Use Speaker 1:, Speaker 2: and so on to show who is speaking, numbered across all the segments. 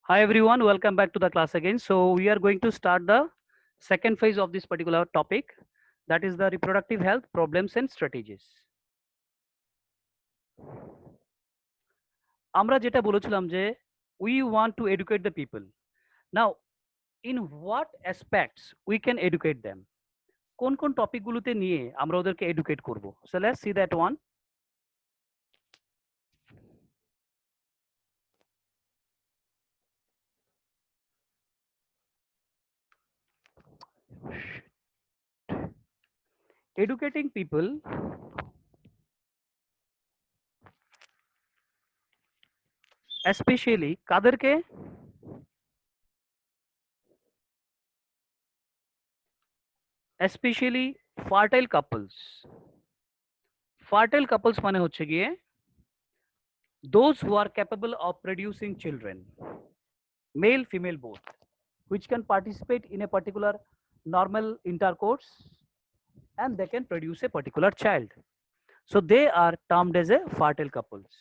Speaker 1: Hi everyone, welcome back to the class again. So we are going to start the second phase of this particular topic, that is the reproductive health problems and strategies. আমরা যেটা বলেছিলাম যে we want to educate the people. Now, in what aspects we can educate them? কোন কোন টপিকগুলোতে নিয়ে আমরা ওদেরকে educate করব? So let's see that one. Educating people especially কাদেরকে? Especially fertile couples. Fertile couples মানে হচ্ছে গিয়ে those who are capable of producing children, male female both, which can participate in a particular normal intercourse and they can produce a particular child. So they are termed as a fertile couples.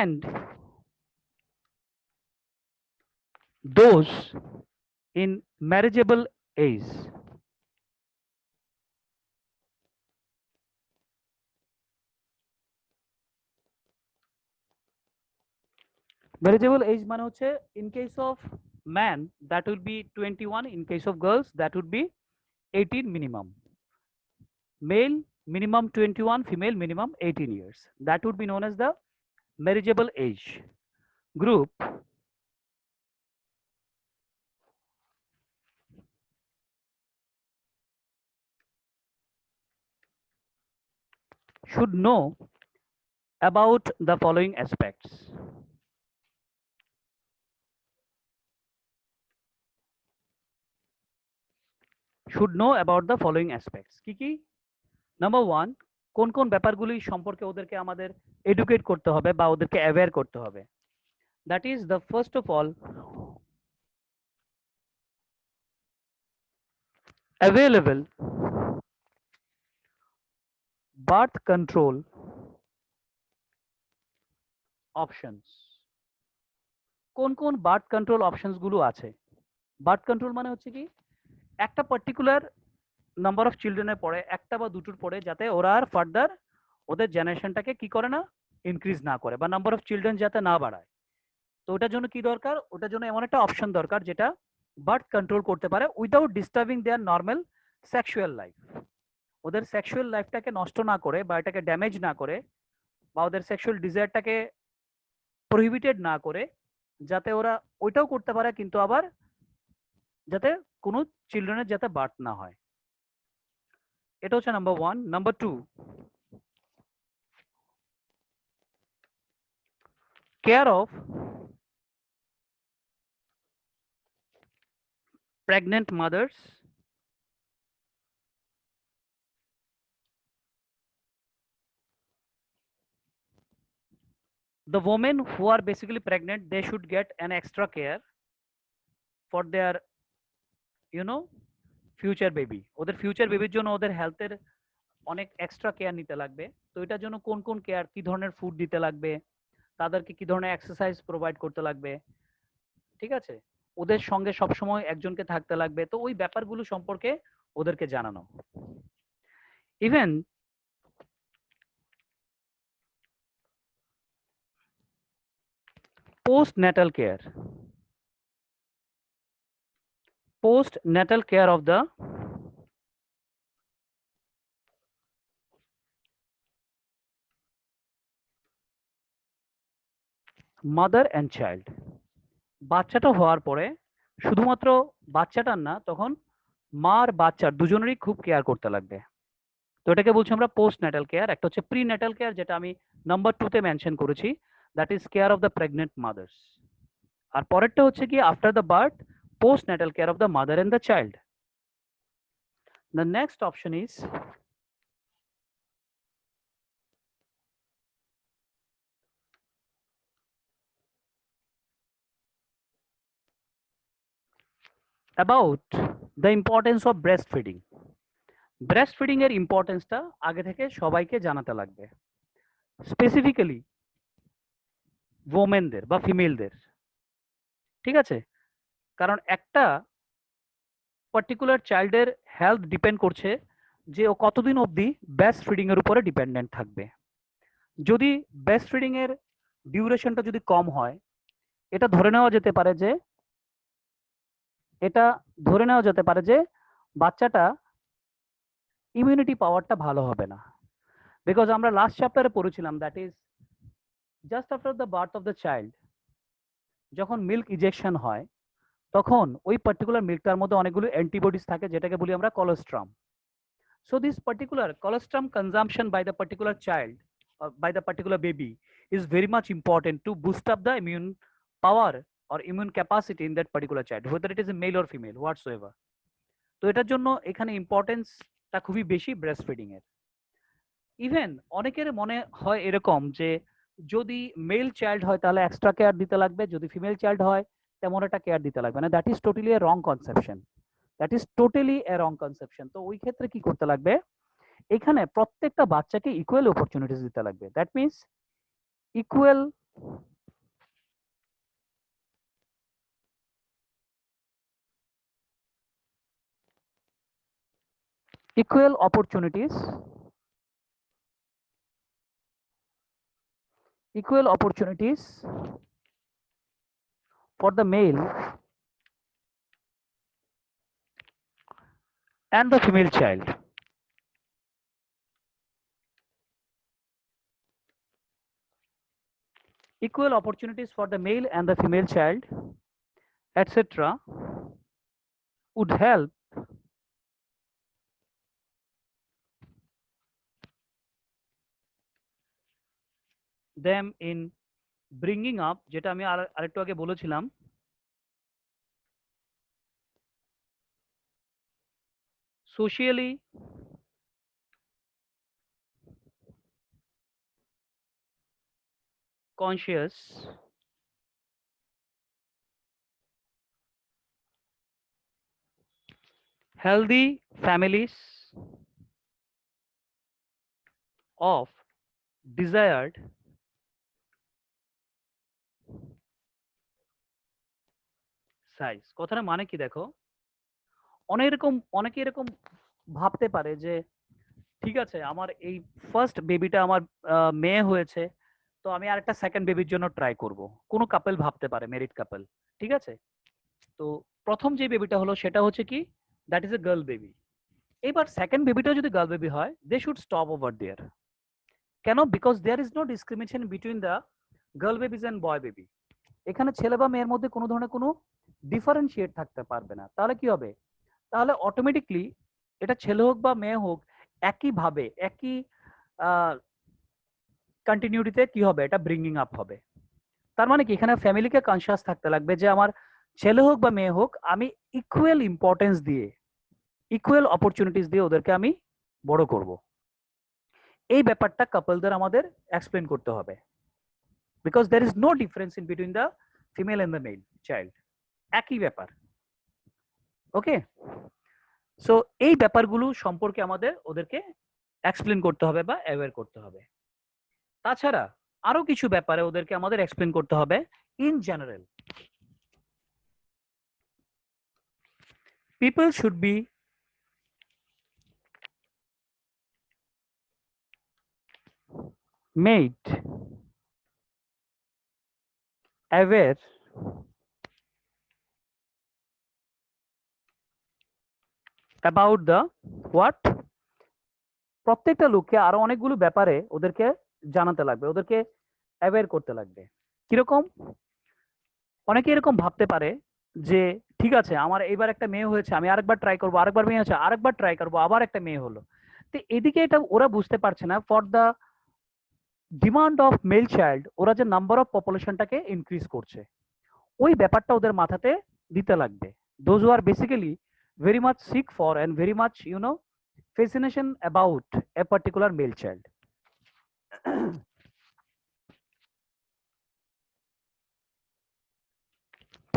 Speaker 1: And those in marriageable age. Marriageable age মানে হচ্ছে in case of man that would be 21, in case of girls that would be 18 minimum. Male minimum 21, female minimum 18 years. That would be known as the marriageable age group. Should know about the following aspects. Should know about the following aspects. কি কি? Number one, কোন কোন ব্যাপারগুলি সম্পর্কে ওদেরকে আমাদের educate করতে হবে বা ওদেরকে অ্যাওয়্যার করতে হবে? That is the first of all available birth control options. কোন কোন বার্থ কন্ট্রোল অপশনস গুলো আছে? বার্থ কন্ট্রোল মানে হচ্ছে কি একটা পার্টিকুলার নাম্বার অফ চিলড্রেনের পরে একটা বা দুটোর পরে যাতে ওরা আর ফার্দার ওদের জেনারেশনটাকে কি করে না ইনক্রিজ না করে বা নাম্বার অফ চিলড্রেন যাতে না বাড়ায়। তো ওটার জন্য কি দরকার? ওটার জন্য এমন একটা অপশন দরকার যেটা বার্থ কন্ট্রোল করতে পারে উইদাউট ডিস্টার্বিং দেয়ার নর্মাল সেক্সুয়াল লাইফ। ওদের সেক্সুয়াল লাইফটাকে নষ্ট না করে বা এটাকে ড্যামেজ না করে বা ওদের সেক্সুয়াল ডিজায়ারটাকে প্রহিবিটেড না করে যাতে ওরা ওইটাও করতে পারে কিন্তু আবার যাতে কোনো চিলড্রেনের যাতে বার্থ না হয়। এটা হচ্ছে number one. Number two, care of pregnant mothers, the women who are basically pregnant, they should get an extra care for their future baby. ওদের ফিউচার বেবির জন্য ওদের হেলথের অনেক এক্সট্রা কেয়ার নিতে লাগবে। তো এটার জন্য কোন কোন কেয়ার, কি ধরনের ফুড দিতে লাগবে, তাদেরকে কি ধরনের এক্সারসাইজ প্রোভাইড করতে লাগবে, ঠিক আছে, ওদের সঙ্গে সবসময় একজনকে থাকতে লাগবে। তো ওই ব্যাপারগুলো সম্পর্কে ওদেরকে জানানো। Even postnatal care, postnatal care of the mother and child. বাচ্চাটা হওয়ার পরে শুধুমাত্র বাচ্চাটার না, তখন মা আর বাচ্চার দুজনেরই খুব কেয়ার করতে লাগবে। তো এটাকে বলছি আমরা পোস্ট ন্যাটাল কেয়ার। একটা হচ্ছে প্রি ন্যাটাল কেয়ার যেটা আমি নাম্বার 2 তে মেনশন করেছি, that is care of the pregnant mothers. আর পরেরটা হচ্ছে কি after the birth, post natal care of the mother and the child. The next option is about the importance of breast feeding. Breast feeding এর ইম্পর্টেন্সটা আগে থেকে সবাইকে জানাতে লাগবে। স্পেসিফিক্যালি ওমেনদের বা ফিমেলদের, ঠিক আছে? কারণ একটা পার্টিকুলার চাইল্ডের হেলথ ডিপেন্ড করছে যে ও কতদিন অবধি ব্রেস্ট ফিডিং এর উপরে ডিপেন্ডেন্ট থাকবে। যদি ব্রেস্ট ফিডিং এর ডিউরেশনটা যদি কম হয়, এটা ধরে নেওয়া যেতে পারে যে এটা ধরে নেওয়া যেতে পারে যে বাচ্চাটা ইমিউনিটি পাওয়ারটা ভালো হবে না। বিকজ আমরা লাস্ট চ্যাপ্টারে পড়েছিলাম that is just after the birth of the child, যখন মিল্ক ইজেকশন হয় তখন ওই পার্টিকুলার মিল্কটার মধ্যে অনেকগুলো অ্যান্টিবডিজ থাকে যেটাকে বলি আমরা colostrum. So this particular colostrum consumption by the particular child, by the particular baby, is very much important to boost up the immune power or immune capacity in that particular child, whether it is a male or female whatsoever. তো এটার জন্য এখানে ইম্পর্টেন্সটা খুবই বেশি breast feeding এর। Even অনেকের মনে হয় এরকম যে যদি মেল চাইল্ড হয় তাহলে এক্সট্রা কেয়ার দিতে লাগবে, যদি ফিমেল চাইল্ড হয় তেমন একটা কেয়ার দিতে লাগবে না। That is totally A wrong conception, that is totally A wrong conception. তো ওই ক্ষেত্রে কি করতে লাগবে, এখানে প্রত্যেকটা বাচ্চাকে ইকুয়াল অপরচুনিটিস দিতে লাগবে। That means equal equal opportunities for the male and the female child. Equal opportunities for the male and the female child, etc., would help them in bringing up, যেটা আমি আরেকটু আগে বলেছিলাম, socially conscious healthy families of desired size. কথাটা মানে কি দেখো, অনেকে এরকম ভাবতে পারে যে ঠিক আছে আমার এই ফার্স্ট বেবিটা আমার মেয়ে হয়েছে, তো আমি আরেকটা সেকেন্ড বেবির জন্য ট্রাই করব। কোনো কাপল ভাবতে পারে, মেরিড কাপল, ঠিক আছে? তো প্রথম যে বেবিটা হলো সেটা হচ্ছে কি, that is a girl baby. এবার সেকেন্ড বেবিটা যদি গার্ল বেবি হয়, they should stop over there. কেন? Because there is no discrimination between the girl babies and boy baby. এখানে ছেলে বা মেয়ের মধ্যে কোনো ধরনের কোনো ডিফারেন্সিয়েট থাকতে পারবে না। তাহলে কি হবে, তাহলে অটোমেটিকলি এটা ছেলে হোক বা মেয়ে হোক একইভাবে একই কন্টিনিউটিতে কি হবে, এটা ব্রিঙ্গিং আপ হবে। তার মানে কি এখানে ফ্যামিলিকে কনসিয়াস থাকতে লাগবে যে আমার ছেলে হোক বা মেয়ে হোক আমি ইকুয়াল ইম্পর্টেন্স দিয়ে ইকুয়াল অপরচুনিটিস দিয়ে ওদেরকে আমি বড় করব। এই ব্যাপারটা কাপলদের আমাদের এক্সপ্লেন করতে হবে, because there is no difference in between the female and the male child, একই ব্যাপার। ওকে, সো এই ব্যাপারগুলো সম্পর্কে আমাদের ওদেরকে এক্সপ্লেন করতে হবে বা অ্যাওয়্যার করতে হবে। তাছাড়া আরো কিছু ব্যাপারে ওদেরকে আমাদের এক্সপ্লেন করতে হবে। In general, people should be made aware about the what, প্রত্যেকটা লোককে আরো অনেকগুলো ব্যাপারে ওদেরকে জানাতে লাগবে, ওদেরকে অ্যাওয়্যার করতে লাগবে। কিরকম? অনেকে এরকম ভাবতে পারে যে ঠিক আছে আমার এইবার একটা মেয়ে হয়েছে, আমি আরেকবার ট্রাই করবো, আরেকবার মেয়ে হয়েছে আরেকবার ট্রাই করবো, আবার একটা মেয়ে হলো। তো এদিকে এটা ওরা বুঝতে পারছে না, for the demand of male child ওরা যে নাম্বার অফ পপুলেশনটাকে ইনক্রিজ করছে, ওই ব্যাপারটা ওদের মাথাতে দিতে লাগবে। Those who are basically very much seek for and very much fascination about a particular male child.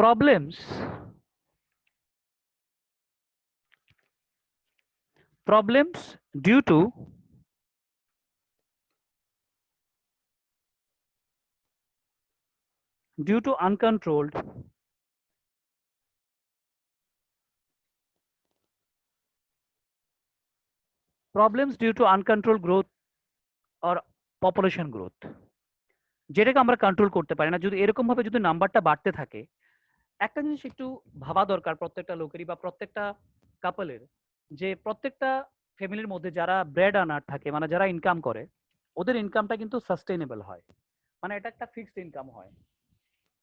Speaker 1: problems problems due to due to uncontrolled problems due to uncontrolled growth or population growth, যেটাকে আমরা control করতে পারি না, যদি এরকম ভাবে যদি নাম্বারটা বাড়তে থাকে, একটা জিনিস একটু ভাবা দরকার প্রত্যেকটা লোকেরই বা প্রত্যেকটা কাপলের, যে প্রত্যেকটা ফ্যামিলির মধ্যে যারা ব্রেড আর্নার থাকে, মানে যারা ইনকাম করে, ওদের ইনকামটা কিন্তু সাস্টেইনেবল হয়, মানে এটা একটা ফিক্সড ইনকাম হয়।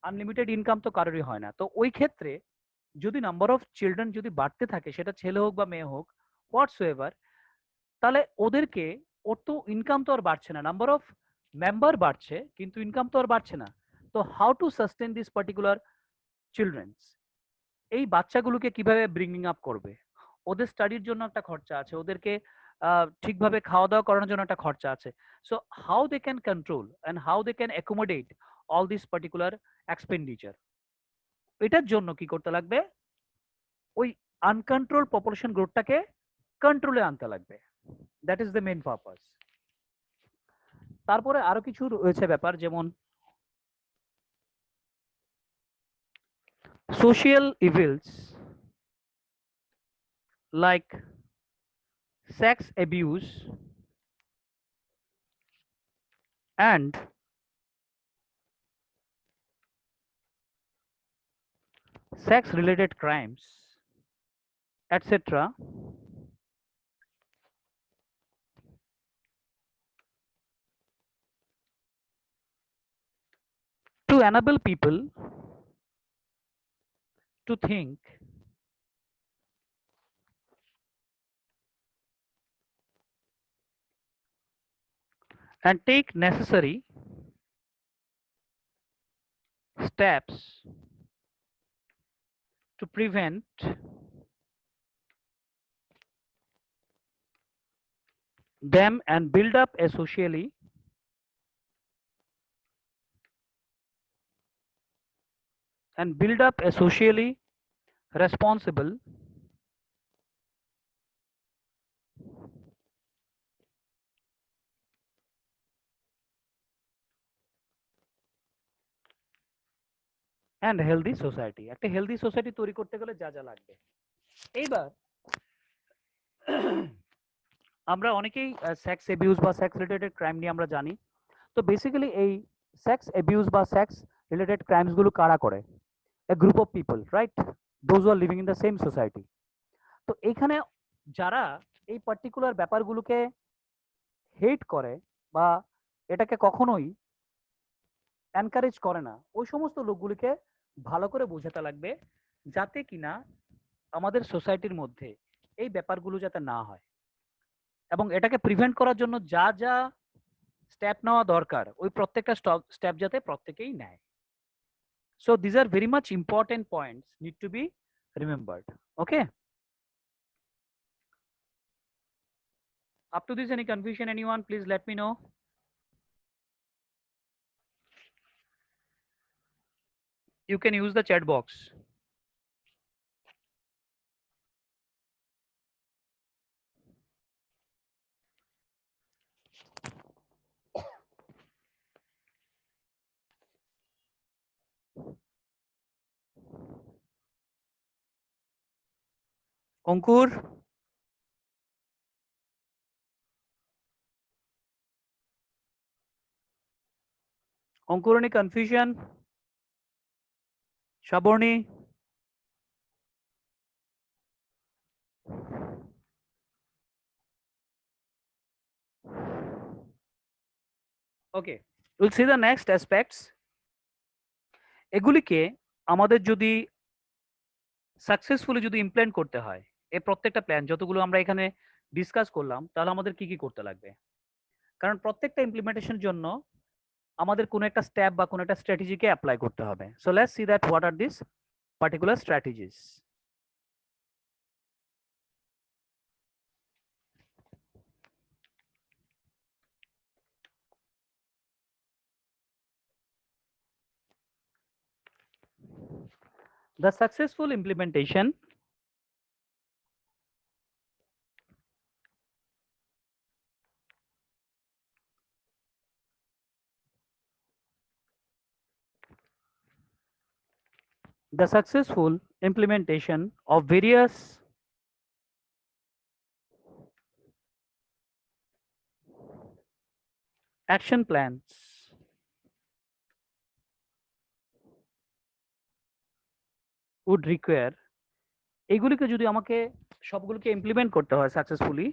Speaker 1: আনলিমিটেড ইনকাম তো কারোরই হয় না। তো ওই ক্ষেত্রে যদি নাম্বার অফ চিলড্রেন যদি বাড়তে থাকে, সেটা ছেলে হোক বা মেয়ে হোক, হোয়াটস এভার, তাহলে ওদেরকে, ওর তো ইনকাম তো আর বাড়ছে না, নাম্বার অফ মেম্বার বাড়ছে কিন্তু ইনকাম তো আর বাড়ছে না। তো how to sustain this particular children's, এই বাচ্চাগুলোকে কিভাবে ব্রিঙ্গিং আপ করবে? ওদের স্টাডির জন্য একটা খরচা আছে, ওদেরকে ঠিকভাবে খাওয়া দাওয়া করানোর জন্য একটা খরচা আছে। So how they can control and how they can accommodate all this particular expenditure, এটার জন্য কি করতে লাগবে? ওই আনকন্ট্রোল পপুলেশন গ্রোথটাকে কন্ট্রোলে আনতে লাগবে। That is the main purpose. তারপরে আরো কিছু রয়েছে ব্যাপার, যেমন social evils like sex abuse and sex related crimes, etc., to enable people to think and take necessary steps to prevent them and build up a socially responsible and healthy society। একটা healthy society তৈরি করতে গেলে যা যা লাগবে, এইবার আমরা অনেকেই সেক্স অ্যাবিউজ বা সেক্স রিলেটেড ক্রাইম নিয়ে আমরা জানি। তো বেসিক্যালি এই সেক্স অ্যাবিউজ বা সেক্স রিলেটেড ক্রাইমস গুলো কারা করে? A group of people, right? Those who are living in the same society. তো এইখানে যারা এই পার্টিকুলার ব্যাপারগুলোকে হেট করে বা এটাকে কখনোই এনকারেজ করে না, ওই সমস্ত লোকগুলিকে ভালো করে বোঝাতে লাগবে, যাতে কিনা আমাদের সোসাইটির মধ্যে এই ব্যাপারগুলো যাতে না হয়, এবং এটাকে প্রিভেন্ট করার জন্য যা যা স্টেপ নেওয়া দরকার, ওই প্রত্যেকটা স্টেপ যাতে প্রত্যেকেই নেয়। So this are very much important points need to be remembered. Okay, up to this any confusion anyone, please let me know. You can use the chat box. Ankur, Ankur any confusion? Shaboni? Okay, we'll see the next aspects. এগুলিকে আমাদের যদি successfully যদি implement করতে হয়, এই প্রত্যেকটা plan যতগুলো আমরা এখানে ডিসকাস করলাম, তাহলে আমাদের কি কি করতে লাগবে? কারণ প্রত্যেকটা ইমপ্লিমেন্টেশনের জন্য আমাদের কোনো একটা স্টেপ বা কোনো একটা স্ট্র্যাটেজিকে অ্যাপ্লাই করতে হবে। So let's see that what are this particular strategies. The successful implementation The successful implementation of various action plans would require, এগুলিকে যদি আমাকে সবগুলোকে ইমপ্লিমেন্ট করতে হয় সাকসেসফুলি,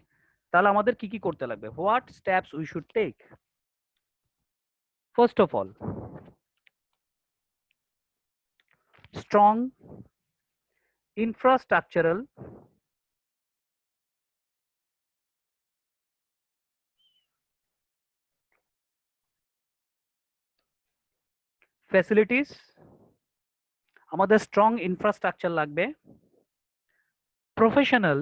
Speaker 1: তাহলে আমাদের কি কি করতে লাগবে? What steps we should take? First of all, strong infrastructural facilities, আমাদের স্ট্রং ইনফ্রাস্ট্রাকচার লাগবে, প্রফেশনাল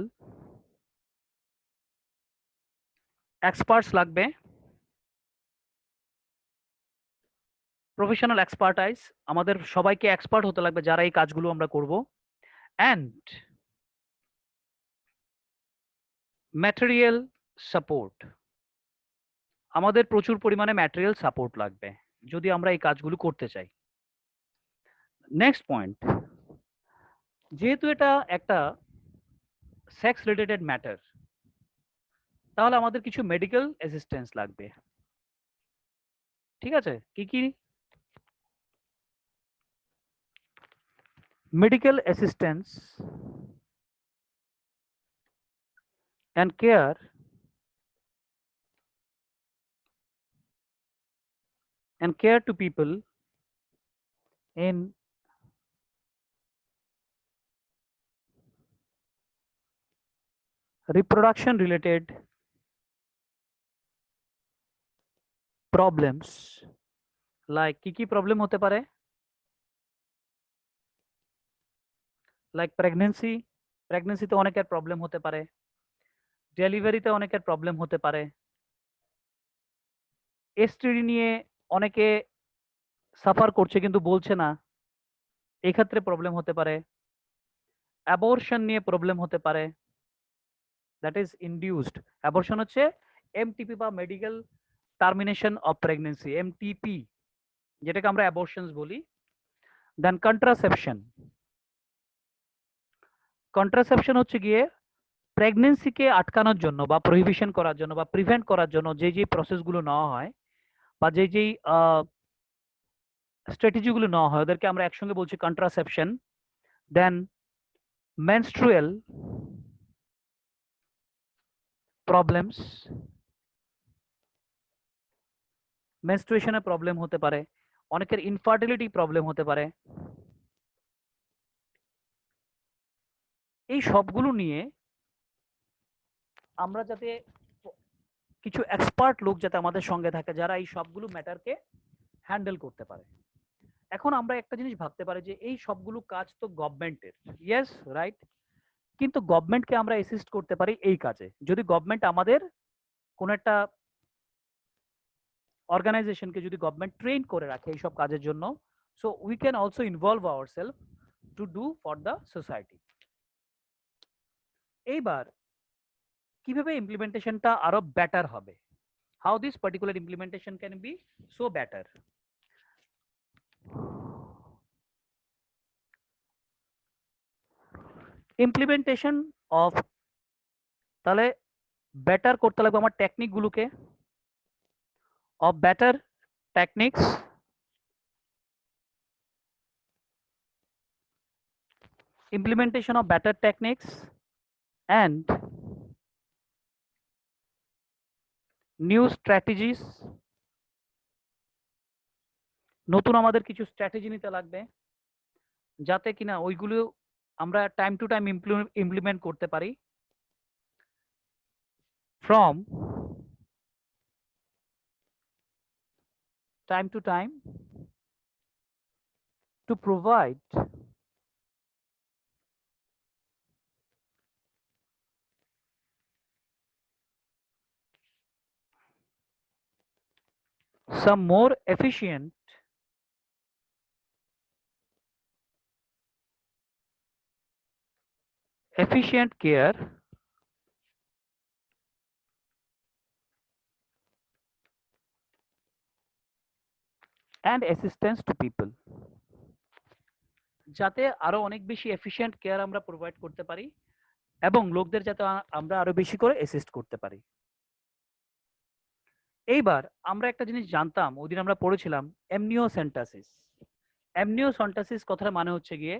Speaker 1: এক্সপার্টস লাগবে, প্রফেশনাল এক্সপার্টাইজ, আমাদের সবাইকে এক্সপার্ট হতে লাগবে যারা এই কাজগুলো আমরা করব, অ্যান্ড ম্যাটেরিয়াল সাপোর্ট, আমাদের প্রচুর পরিমাণে ম্যাটেরিয়াল সাপোর্ট লাগবে যদি আমরা এই কাজগুলো করতে চাই। নেক্সট পয়েন্ট, যেহেতু এটা একটা সেক্স রিলেটেড ম্যাটার, তাহলে আমাদের কিছু মেডিকেল অ্যাসিস্ট্যান্স লাগবে। ঠিক আছে, কি কি? Medical assistance and care to people in reproduction related problems, like কি প্রবলেম হতে পারে? লাইক প্রেগন্যান্সিতে অনেকের প্রবলেম হতে পারে, ডেলিভারিতে অনেকের প্রবলেম হতে পারে, এসটিডি নিয়ে অনেকে সাফার করছে কিন্তু বলছে না, এই ক্ষেত্রে প্রবলেম হতে পারে, অ্যাবর্শন নিয়ে প্রবলেম হতে পারে, দ্যাট ইজ ইনডিউসড অ্যাবর্শন হচ্ছে এমটিপি বা medical termination of pregnancy, MTP, যেটাকে আমরা অ্যাবর্শনস বলি। দেন কন্ট্রাসেপশন হচ্ছে গিয়ে প্রেগন্যান্সিকে আটকানোর জন্য বা প্রহিবিশন করার জন্য বা প্রিভেন্ট করার জন্য যে প্রসেসগুলো নেওয়া হয় বা যেই স্ট্র্যাটেজিগুলো নেওয়া হয় ওদেরকে আমরা একসঙ্গে বলছি কন্ট্রাসেপশন। দেন মেনস্ট্রুয়াল প্রবলেমস, মেনস্ট্রুয়েশনের প্রবলেম হতে পারে, অনেকের ইনফার্টিলিটি প্রবলেম হতে পারে। এই সবগুলো নিয়ে আমরা যাতে কিছু এক্সপার্ট লোক যাতে আমাদের সঙ্গে থাকে যারা এই সবগুলো ম্যাটারকে হ্যান্ডেল করতে পারে। এখন আমরা একটা জিনিস ভাবতে পারি যে এই সবগুলো কাজ তো গভর্নমেন্টের, ইয়েস রাইট, কিন্তু গভর্নমেন্টকে আমরা অ্যাসিস্ট করতে পারি এই কাজে যদি গভর্নমেন্ট আমাদের কোন একটা অর্গানাইজেশনকে যদি গভর্নমেন্ট ট্রেন করে রাখে এইসব কাজের জন্য, so we can also involve ourself to do for the society. এইবার কিভাবে ইমপ্লিমেন্টেশনটা আরো বেটার হবে, how this particular implementation can be so better. Implementation of, তাহলে বেটার করতে লাগবে আমার টেকনিক গুলোকে, of better techniques, implementation of better techniques and new strategies, নতুন আমাদের কিছু স্ট্র্যাটেজি নিতে লাগবে যাতে কিনা ওইগুলো আমরা টাইম টু টাইম ইমপ্লিমেন্ট করতে পারি, from time to time to provide some more efficient care and assistance to people. যাতে আরো অনেক বেশি এফিশিয়েন্ট কেয়ার আমরা প্রোভাইড করতে পারি এবং লোকদের যাতে আমরা আরো বেশি করে অ্যাসিস্ট করতে পারি। এইবার আমরা একটা জিনিস জানতাম, ওইদিন আমরা পড়েছিলাম এমনিওসেন্টাসিস। এমনিওসেন্টাসিস কথার মানে হচ্ছে গিয়ে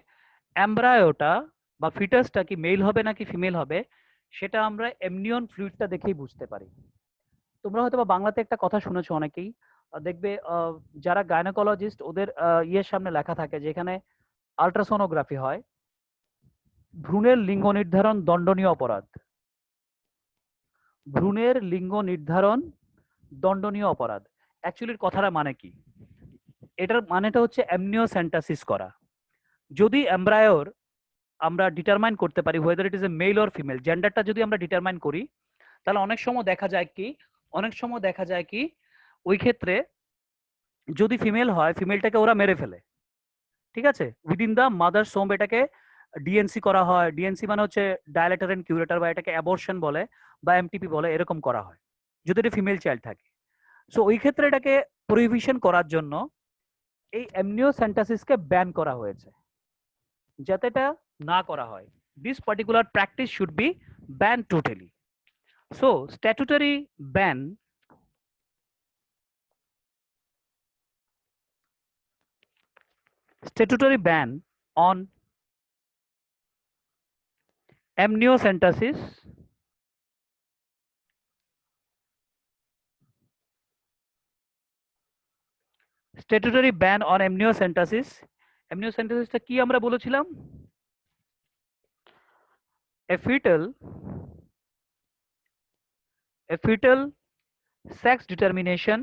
Speaker 1: এমব্রায়োটা বা ফিটাসটা কি মেল হবে নাকি ফিমেল হবে সেটা আমরা এমনিয়ন ফ্লুইডটা দেখেই বুঝতে পারি। তোমরা হয়তো বা বাংলাতে একটা কথা শুনেছো অনেকেই, দেখবে যারা গাইনোকোলজিস্ট ওদের ইয়ের সামনে লেখা থাকে যেখানে আল্ট্রাসোনোগ্রাফি হয়, ভ্রূণের লিঙ্গ নির্ধারণ দণ্ডনীয় অপরাধ। ভ্রূণের লিঙ্গ নির্ধারণ দণ্ডনীয় অপরাধ। অ্যাকচুয়ালি কথাটা মানে কি? এটার মানেটা হচ্ছে অ্যামনিওসেন্টাসিস করা। যদি এমব্রায়োর আমরা ডিটারমাইন করতে পারি whether it is a male or female, জেন্ডারটা যদি আমরা ডিটারমাইন করি, তাহলে অনেক সময় দেখা যায় কি ওই ক্ষেত্রে যদি ফিমেল হয় ফিমেলটাকে ওরা মেরে ফেলে। ঠিক আছে, উইদিন দ্য মাদার সোম এটাকে ডিএনসি করা হয়। ডিএনসি মানে হচ্ছে ডায়ালেটার এন্ড কিউরেটার, বা এটাকে অ্যাবর্শন বলে বা এমটিপি বলে, এরকম করা হয় যদি এটা ফিমেল চাইল্ড থাকে। সো ওই ক্ষেত্রে এটাকে প্রহিবিশন করার জন্য এই অ্যামনিওসেন্টাসিসকে ব্যান করা হয়েছে, যাতে এটা না করা হয়। This particular practice should be ban totally. So statutory ban, statutory ban on amniocentesis statutory ban on amniocentesis. এমনিওসেন্টাসিসটা কি আমরা বলেছিলাম? A fetal a fetal sex determination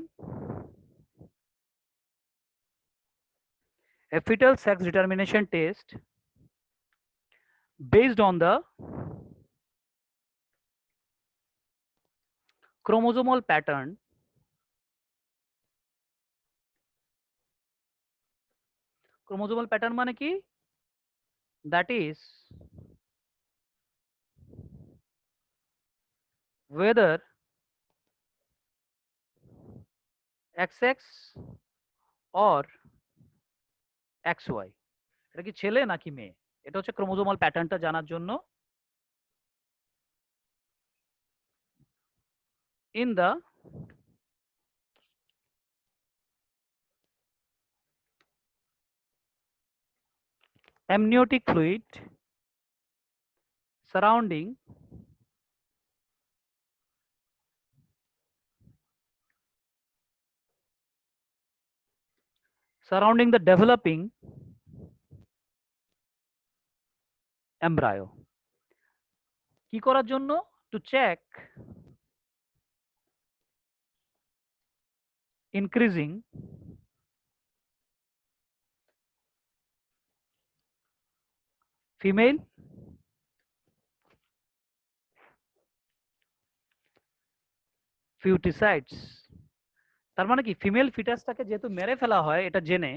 Speaker 1: a fetal sex determination test based on the chromosomal pattern chromosomal pattern মানে কি? That is whether XX or XY, এটা কি ছেলে নাকি মেয়ে, এটা হচ্ছে ক্রোমোজোমাল প্যাটার্নটা জানার জন্য in the amniotic fluid surrounding the developing embryo। কি করার জন্য? To check increasing female foeticides. তার মানে কি ফিমেল ফিটাসটাকে যেহেতু মেরে ফেলা হয় এটা জেনে,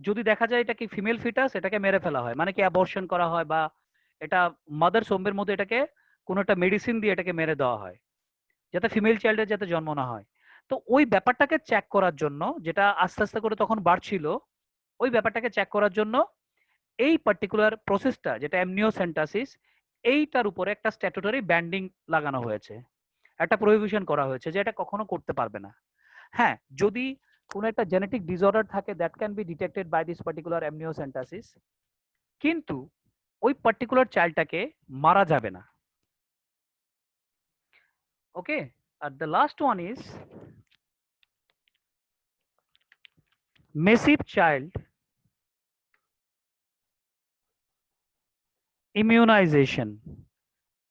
Speaker 1: যদি দেখা যায় এটা কি ফিমেল ফিটাস, এটাকে মেরে ফেলা হয় মানে কি অ্যাবর্শন করা হয়, বা এটা মাদার সোম্বের মধ্যে এটাকে কোনো একটা মেডিসিন দিয়ে এটাকে মেরে দেওয়া হয় যাতে ফিমেল চাইল্ডের যাতে জন্ম না হয়। তো ওই ব্যাপারটাকে চেক করার জন্য, যেটা আস্তে আস্তে করে তখন বাড়ছিল, ওই ব্যাপারটাকে চেক করার জন্য এই পার্টিকুলার প্রসেসটা যেটা অ্যামনিওসেন্টাসিস, এইটার উপরে একটা স্ট্যাটুটরি ব্যান্ডিং লাগানো হয়েছে, একটা প্রহিবিশন করা হয়েছে যে এটা কখনো করতে পারবে না। হ্যাঁ, যদি কোনো একটা জেনেটিক ডিসঅর্ডার থাকে that can be detected by this particular amniocentesis, কিন্তু ওই পার্টিকুলার চাইল্ডটাকে মারা যাবে না। ওকে, আর the last one is massive child immunisation,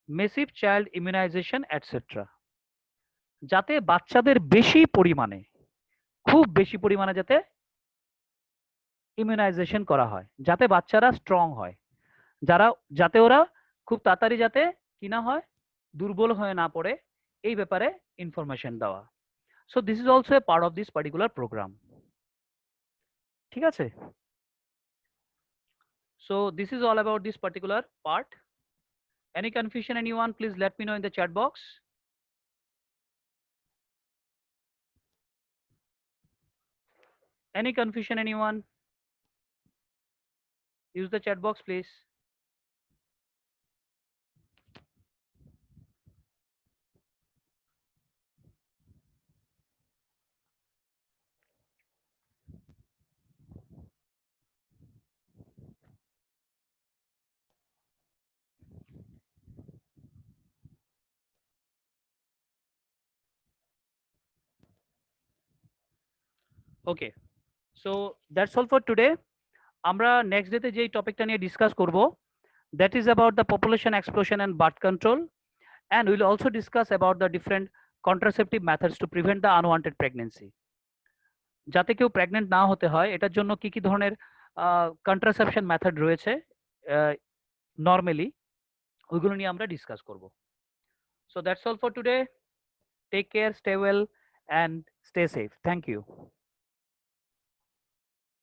Speaker 1: massive child immunisation etcetera, যাতে বাচ্চাদের বেশি পরিমাণে, খুব বেশি পরিমাণে যাতে ইমিউনাইজেশন করা হয়, যাতে বাচ্চারা স্ট্রং হয়, যারা যাতে ওরা খুব তাড়াতাড়ি যাতে কি না হয়, দুর্বল হয়ে না পড়ে, এই ব্যাপারে ইনফরমেশন দেওয়া। So this is also a part of this particular programme. ঠিক আছে, so this is all about this particular part. Any confusion anyone, please let me know in the chat box. Any confusion anyone? Use the chat box, please. Okay, so that's all for today. আমরা next ডেতে যেই টপিকটা নিয়ে discuss করব, that is about the population explosion and birth control, and we'll also discuss about the different contraceptive methods to prevent the unwanted pregnancy. যাতে কেউ pregnant না হতে হয় এটার জন্য কি কি ধরনের কন্ট্রাসেপশন মেথড রয়েছে নরমালি, ওইগুলো নিয়ে আমরা ডিসকাস করব। So that's all for today. Take care, stay well, and stay safe. Thank you.